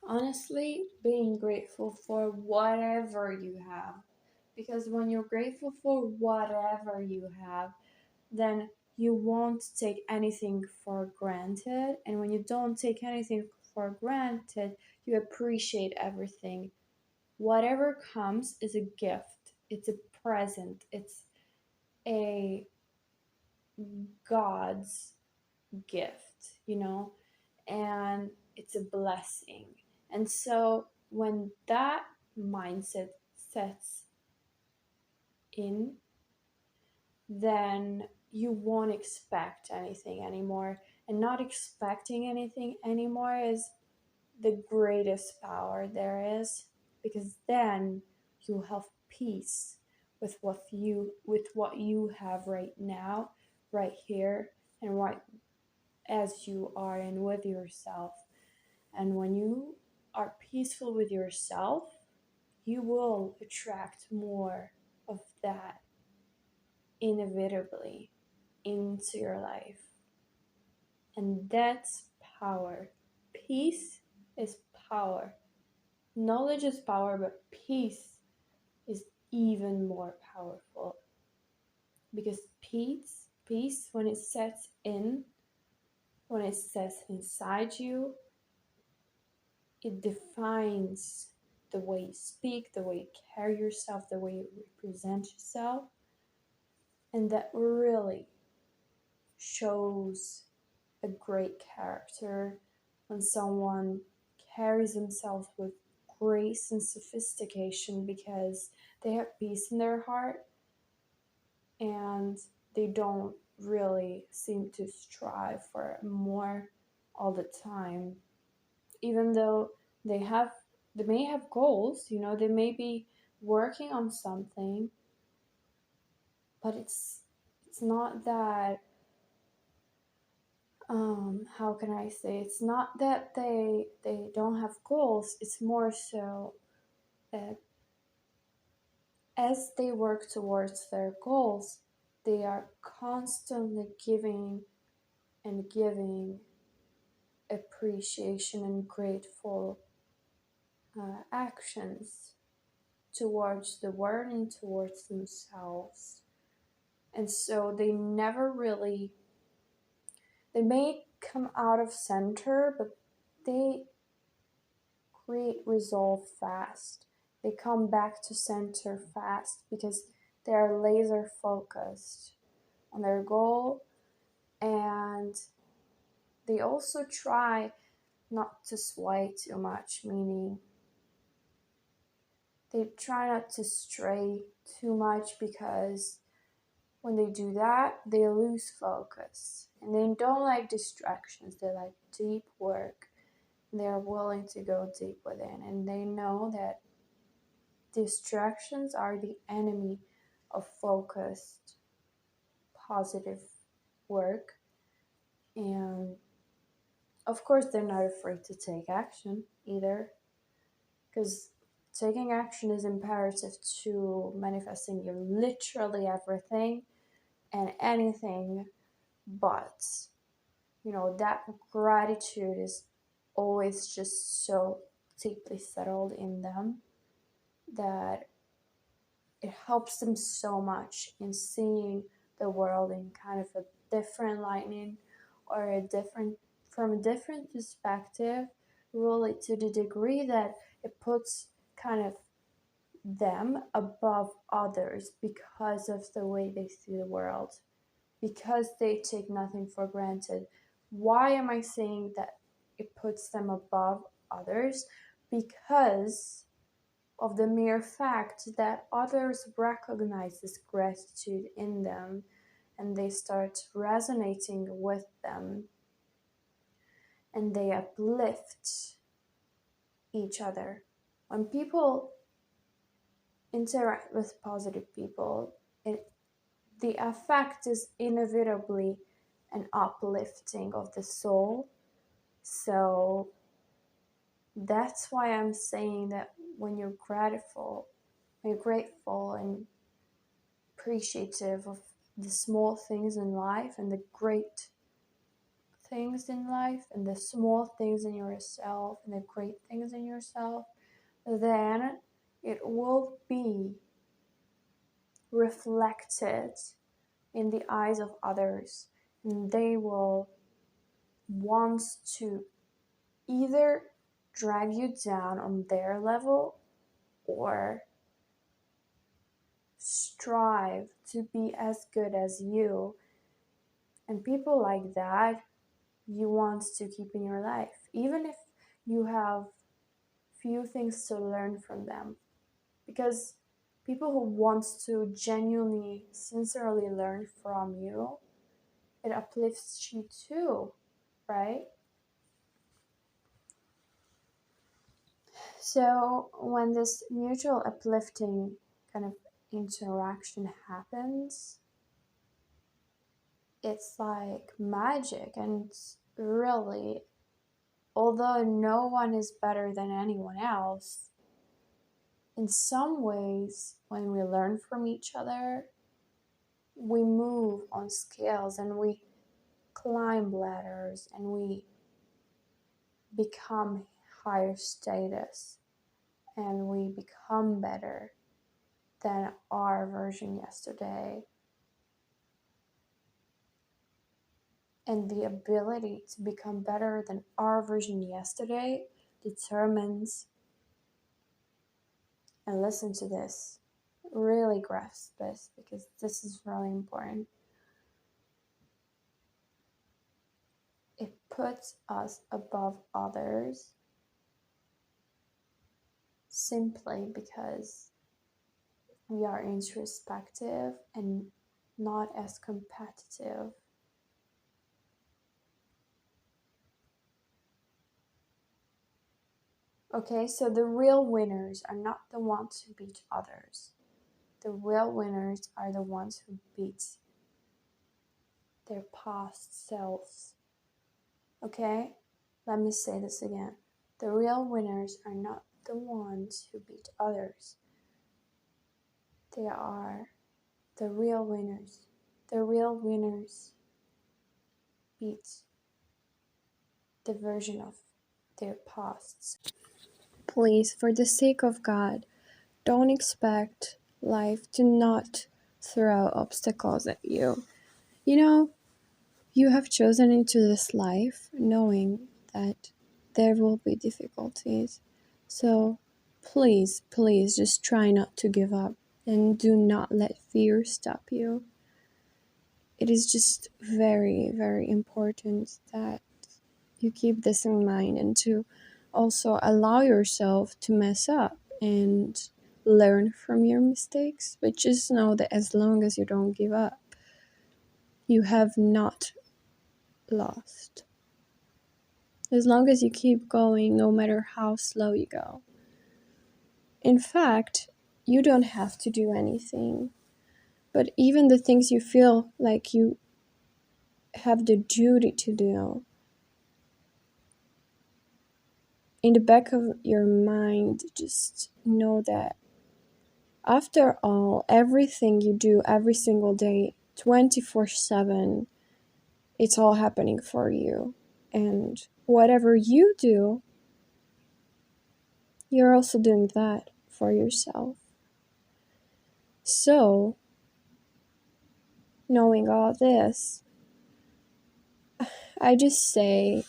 Honestly, being grateful for whatever you have. Because when you're grateful for whatever you have, then you won't take anything for granted. And when you don't take anything for granted, you appreciate everything. Whatever comes is a gift, it's a present, it's a God's gift, and it's a blessing. And so when that mindset sets in, then you won't expect anything anymore. And not expecting anything anymore is the greatest power there is, because then you'll have peace with what you have right now, right here, and right as you are, and with yourself. And when you are peaceful with yourself, you will attract more of that inevitably into your life. And that's power. Peace is power. Knowledge is power, but peace is even more powerful, because peace, when it sets in, when it sets inside you, it defines the way you speak, the way you carry yourself, the way you represent yourself. And that really shows a great character when someone carries themselves with grace and sophistication, because they have peace in their heart and they don't really seem to strive for more all the time, even though they have they may have goals, they may be working on something, but it's not that, how can I say, it's not that they don't have goals. It's more so that as they work towards their goals, they are constantly giving and giving appreciation and grateful actions towards the world and towards themselves. And so they may come out of center, but they create resolve fast. They come back to center fast because they are laser focused on their goal, and they also try not to sway too much, meaning they try not to stray too much, because when they do that, they lose focus. And they don't like distractions, they like deep work. They're willing to go deep within, and they know that distractions are the enemy of focused, positive work. And of course, they're not afraid to take action either, because taking action is imperative to manifesting your literally everything and anything. But that gratitude is always just so deeply settled in them that it helps them so much in seeing the world in kind of a different lighting, or from a different perspective, really, to the degree that it puts kind of them above others because of the way they see the world, because they take nothing for granted. Why am I saying that it puts them above others? Because of the mere fact that others recognize this gratitude in them, and they start resonating with them, and they uplift each other. When people interact with positive people, the effect is inevitably an uplifting of the soul. So that's why I'm saying that when you're grateful and appreciative of the small things in life and the great things in life and the small things in yourself and the great things in yourself, then it will be reflected in the eyes of others, and they will want to either drag you down on their level or strive to be as good as you. And people like that you want to keep in your life, even if you have few things to learn from them. Because people who want to genuinely, sincerely learn from you, it uplifts you too, right? So when this mutual uplifting kind of interaction happens, it's like magic. And really, although no one is better than anyone else, in some ways, when we learn from each other, we move on scales and we climb ladders and we become higher status and we become better than our version yesterday. And the ability to become better than our version yesterday determines, and listen to this, really grasp this because this is really important. It puts us above others simply because we are introspective and not as competitive. Okay, so the real winners are not the ones who beat others. The real winners are the ones who beat their past selves. Okay, let me say this again. The real winners are not the ones who beat others. They are the real winners. The real winners beat the version of their pasts. Please, for the sake of God, don't expect life to not throw obstacles at you. You know, you have chosen into this life knowing that there will be difficulties. So please, please just try not to give up and do not let fear stop you. It is just very, very important that you keep this in mind and to also allow yourself to mess up and learn from your mistakes. But just know that as long as you don't give up, you have not lost. As long as you keep going, no matter how slow you go. In fact, you don't have to do anything. But even the things you feel like you have the duty to do, in the back of your mind, just know that after all, everything you do every single day, 24/7, it's all happening for you. And whatever you do, you're also doing that for yourself. So, knowing all this, I just say,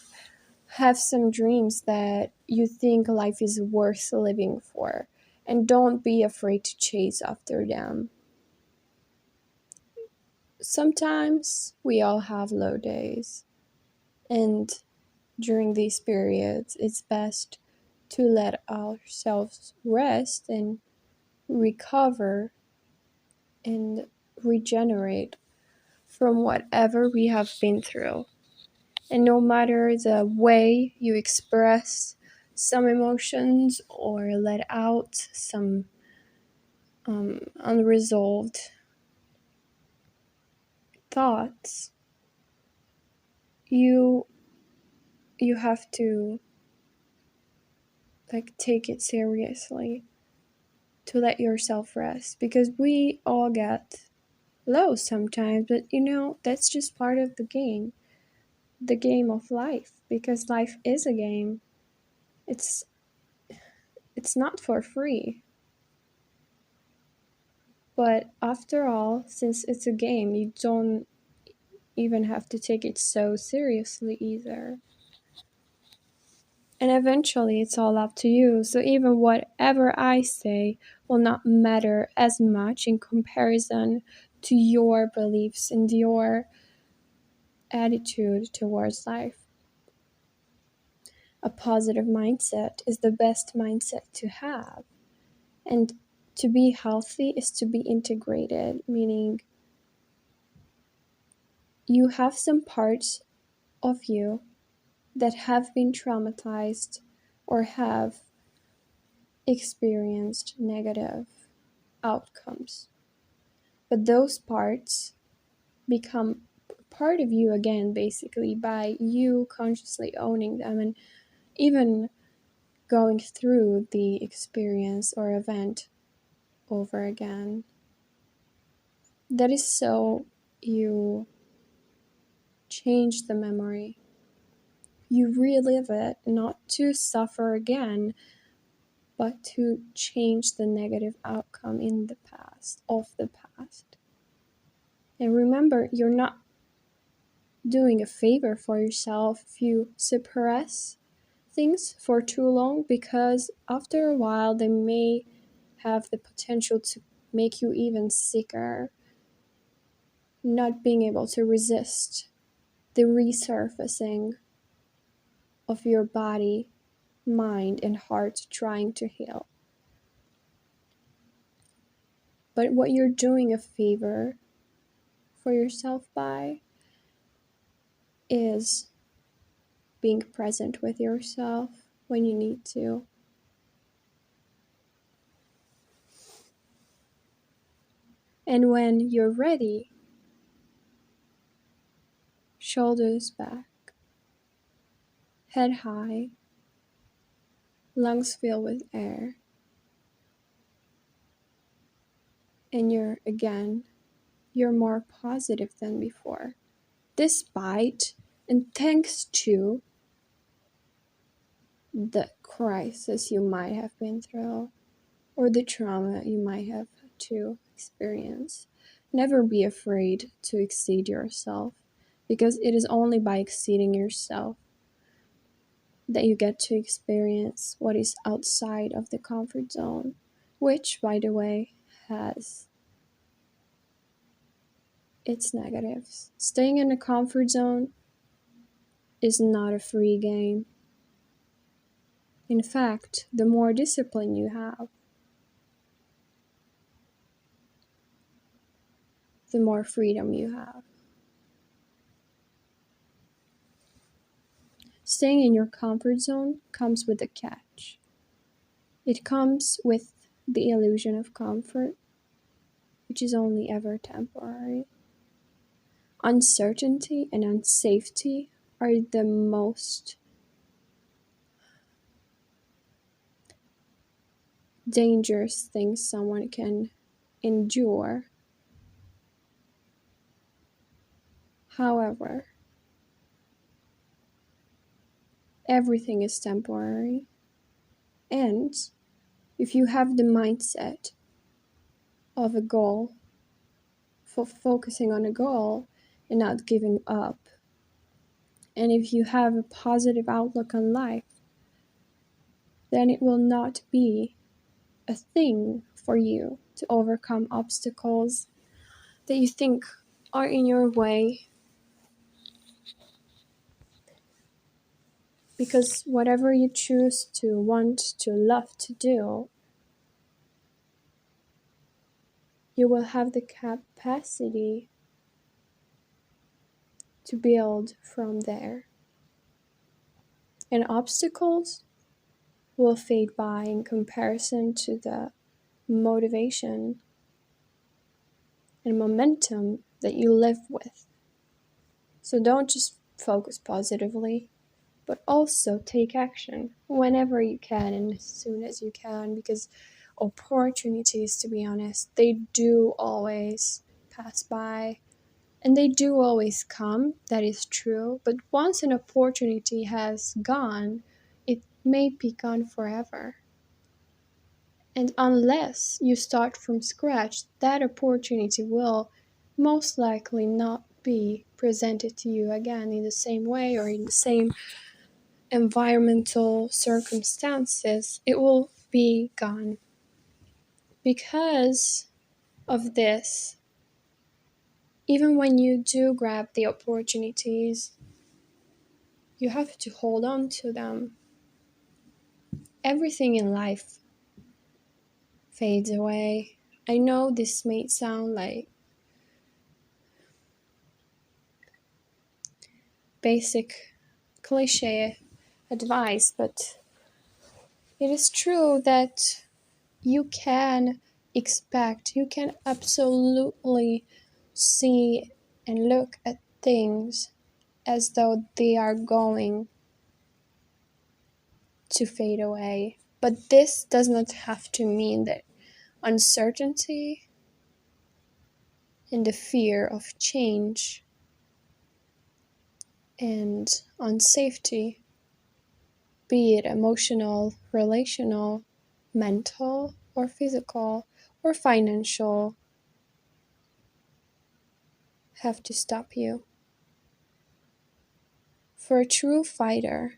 have some dreams that you think life is worth living for, and don't be afraid to chase after them. Sometimes we all have low days, and during these periods, it's best to let ourselves rest and recover and regenerate from whatever we have been through. And no matter the way you express some emotions or let out some unresolved thoughts, you have to take it seriously to let yourself rest, because we all get low sometimes, but that's just part of the game. the game of life, because life is a game. It's not for free. But after all, since it's a game, you don't even have to take it so seriously either. And eventually it's all up to you. So even whatever I say will not matter as much in comparison to your beliefs and your attitude towards life. A positive mindset is the best mindset to have. And to be healthy is to be integrated, meaning you have some parts of you that have been traumatized or have experienced negative outcomes. But those parts become part of you again, basically, by you consciously owning them and even going through the experience or event over again. That is so you change the memory. You relive it, not to suffer again, but to change the negative outcome in the past, of the past. And remember, you're not doing a favor for yourself if you suppress things for too long, because after a while they may have the potential to make you even sicker, not being able to resist the resurfacing of your body, mind, and heart trying to heal. But what you're doing a favor for yourself by is being present with yourself when you need to. And when you're ready, shoulders back, head high, lungs filled with air, and you're more positive than before, despite and thanks to the crisis you might have been through or the trauma you might have to experience. Never be afraid to exceed yourself, because it is only by exceeding yourself that you get to experience what is outside of the comfort zone, which, by the way, has its negatives. Staying in the comfort zone is not a free game. In fact, the more discipline you have, the more freedom you have. Staying in your comfort zone comes with a catch. It comes with the illusion of comfort, which is only ever temporary. Uncertainty and unsafety are the most dangerous things someone can endure. However, everything is temporary, and if you have the mindset of a goal, for focusing on a goal and not giving up, and if you have a positive outlook on life, then it will not be a thing for you to overcome obstacles that you think are in your way. Because whatever you choose to want to love to do, you will have the capacity to build from there. And obstacles will fade by in comparison to the motivation and momentum that you live with. So don't just focus positively, but also take action whenever you can and as soon as you can, because opportunities, to be honest, they do always pass by. And they do always come, that is true, but once an opportunity has gone, it may be gone forever. And unless you start from scratch, that opportunity will most likely not be presented to you again in the same way or in the same environmental circumstances. It will be gone. Because of this, even when you do grab the opportunities, you have to hold on to them. Everything in life fades away. I know this may sound like basic cliche advice, but it is true that you can you can absolutely see and look at things as though they are going to fade away. But this does not have to mean that uncertainty and the fear of change and unsafety, be it emotional, relational, mental, or physical, or financial, have to stop you. For a true fighter,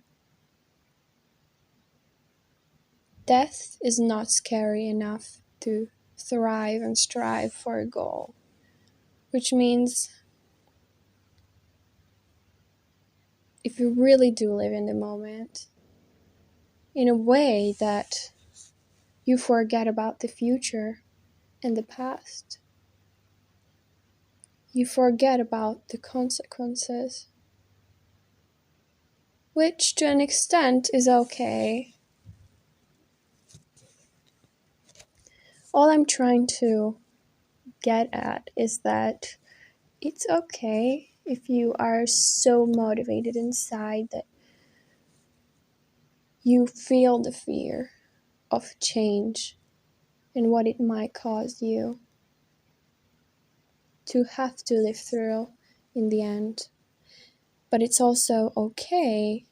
death is not scary enough to thrive and strive for a goal, which means if you really do live in the moment, in a way that you forget about the future and the past, you forget about the consequences, which to an extent is okay. All I'm trying to get at is that it's okay if you are so motivated inside that you feel the fear of change and what it might cause you to have to live through in the end. But it's also okay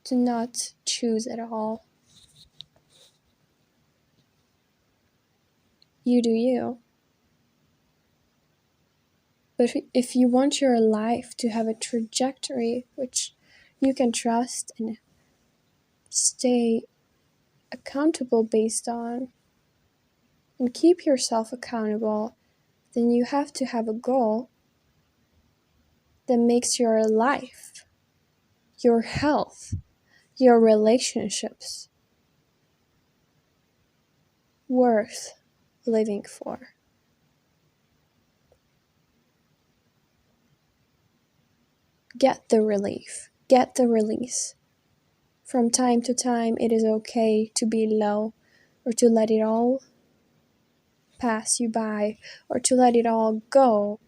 to not choose at all. You do you. But if you want your life to have a trajectory which you can trust and stay accountable based on, and keep yourself accountable, then you have to have a goal that makes your life, your health, your relationships worth living for. Get the relief, get the release. From time to time, it is okay to be low or to let it all pass you by or to let it all go,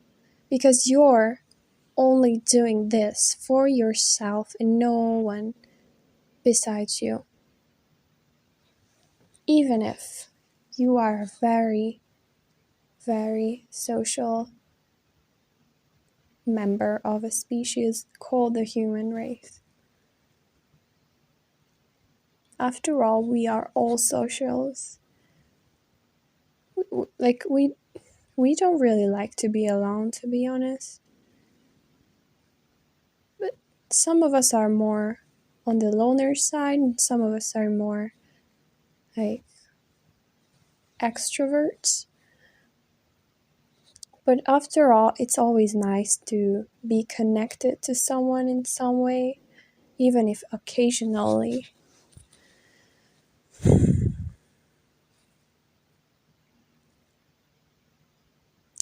because you're only doing this for yourself and no one besides you. Even if you are a very, very social member of a species called the human race. After all, we are all socials. Like, we don't really like to be alone, to be honest. But some of us are more on the loner side, and some of us are more like extroverts. But after all, it's always nice to be connected to someone in some way, even if occasionally.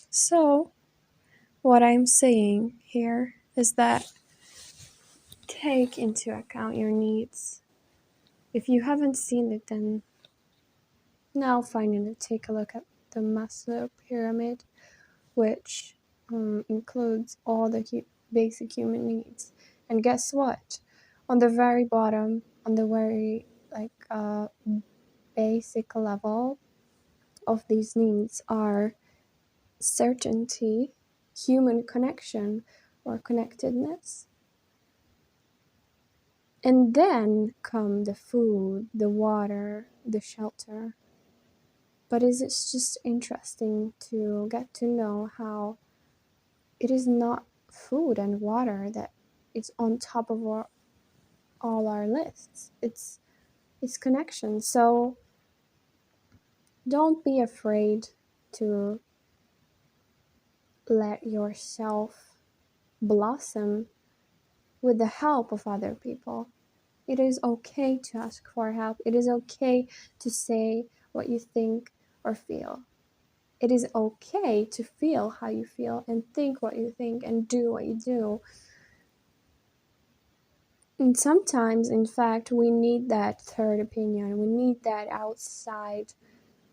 So, what I'm saying here is that take into account your needs. If you haven't seen it, then now finally take a look at the Maslow pyramid, which includes all the basic human needs. And guess what? On the very bottom, on the very basic level of these needs are certainty, human connection or connectedness. And then come the food, the water, the shelter. But it's just interesting to get to know how it is not food and water that is on top of all our lists. It's connection. So don't be afraid to let yourself blossom with the help of other people. It is okay to ask for help. It is okay to say what you think or feel. It is okay to feel how you feel and think what you think and do what you do. And sometimes, in fact, we need that third opinion. We need that outside,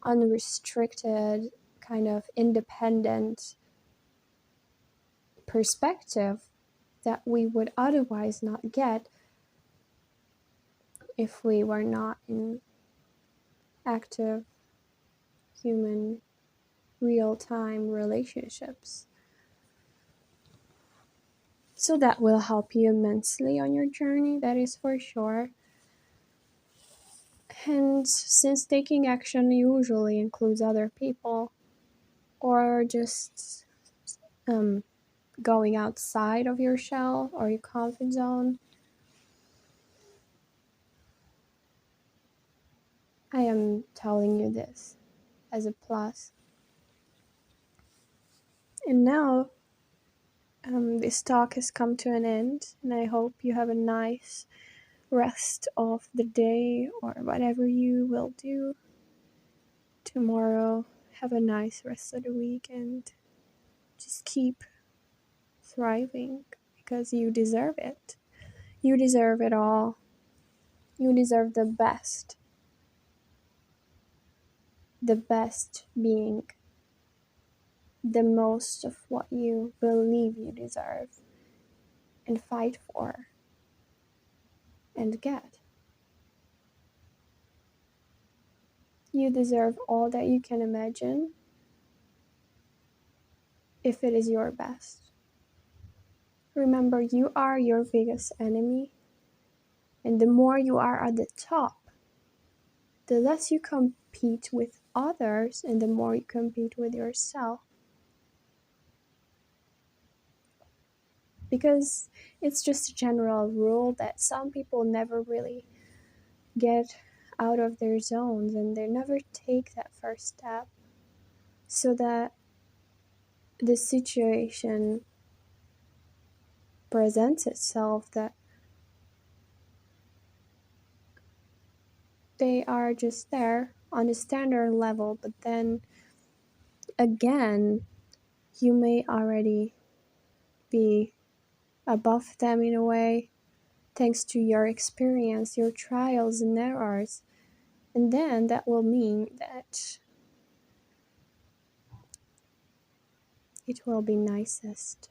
unrestricted, kind of independent perspective that we would otherwise not get if we were not in active human real-time relationships. So that will help you immensely on your journey, that is for sure. And since taking action usually includes other people or just going outside of your shell or your comfort zone, I am telling you this as a plus. And now this talk has come to an end, and I hope you have a nice rest of the day or whatever you will do tomorrow. Have a nice rest of the week and just keep thriving because you deserve it. You deserve it all. You deserve the best. The best being the most of what you believe you deserve and fight for and get. You deserve all that you can imagine if it is your best. Remember, you are your biggest enemy, and the more you are at the top, the less you compete with others and the more you compete with yourself. Because it's just a general rule that some people never really get out of their zones and they never take that first step, so that the situation presents itself that they are just there on a standard level, but then again, you may already be above them in a way, thanks to your experience, your trials and errors. And then that will mean that it will be nicest